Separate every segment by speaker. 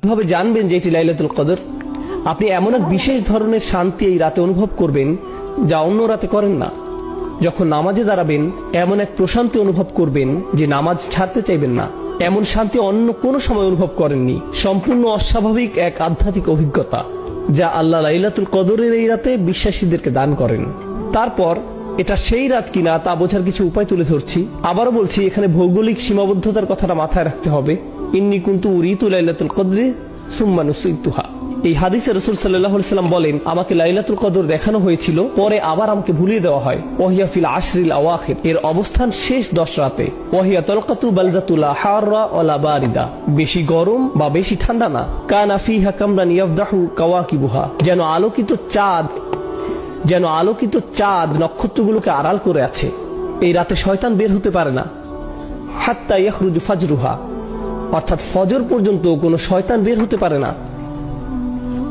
Speaker 1: ভাবে জানবেন যে এটি লাইলাতুল কদর? আপনি এমন এক বিশেষ ধরনের শান্তি এই রাতে অনুভব করবেন যা অন্য রাতে করেন না। যখন নামাজে দাঁড়াবেন এমন এক প্রশান্তি অনুভব করবেন যে নামাজ ছাড়তে চাইবেন না। এমন শান্তি অন্য কোনো সময় অনুভব করেননি। সম্পূর্ণ অস্বাভাবিক এক আধ্যাত্মিক অভিজ্ঞতা যা আল্লাহ লাইলাতুল কদরের এই রাতে বিশ্বাসীদেরকে দান করেন। তারপর এটা সেই রাত কিনা তা বোঝার কিছু উপায় তুলে ধরছি। আবারও বলছি, এখানে ভৌগোলিক সীমাবদ্ধতার কথাটা মাথায় রাখতে হবে। ইন্নী কুনতু উরিতু লাইলাতুল কদরি সুম্মা নুসিতুহা। এই হাদিসে রাসূল সাল্লাল্লাহু আলাইহি ওয়াসাল্লাম বলেন, আমাকে লাইলাতুল কদর দেখানো হয়েছিল, পরে আবার আমাকে ভুলিয়ে দেওয়া হয়। ওয়াহিয়া ফিল আশরিল আওয়াখির, এর অবস্থান শেষ 10 রাতে। ওয়াহিয়া তালকাতু বালজাতুলা হাররা ওয়ালা বারিদা, বেশি গরম বা বেশি ঠান্ডা না। কানা ফিহা কামরান ইয়াফদাহু কাওয়াকিবুহা, যেন আলোকিত চাঁদ নক্ষত্রগুলোকে আড়াল করে আছে। এই রাতে শয়তান বের হতে পারে না। হাত্তা ইয়াখরুজু ফাজরুহা, অর্থাৎ ফজর পর্যন্ত কোনো শয়তান বের হতে পারে না।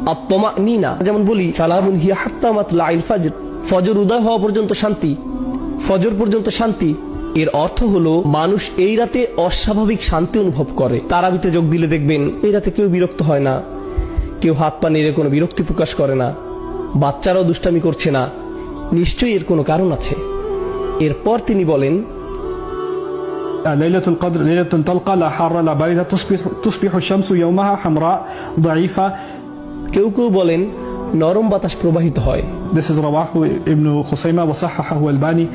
Speaker 1: আত-তামানিনা, যেমন বলি সালামুন হিয়া হাত্তা মাতলাইল ফাজর, ফজর উদয় হওয়া পর্যন্ত শান্তি, ফজর পর্যন্ত শান্তি। এর অর্থ হলো মানুষ এই রাতে অস্বাভাবিক শান্তি অনুভব করে। তারাবিতে যোগ দিলে দেখবেন এই রাতে কেউ বিরক্ত হয় না, কেউ হাত পা নেড়ে কোনো বিরক্তি প্রকাশ করে না, বাচ্চারাও দুষ্টামি করছে না। নিশ্চয়ই এর কোনো কারণ আছে। এরপর তিনি বলেন,
Speaker 2: লাইলাতুল কদর লাইলাতুন তালকা লা হাররা লা বারিদা তুসবিহু শামসু ইয়াওমাহা হামরা দাঈফা।
Speaker 1: কেউ কেউ বলেন নরম বাতাস প্রবাহিত হয়।
Speaker 2: This is রাওয়াহু ইবনে খুসাইমা ওয়া সাহাহাহু আল-আলবানী।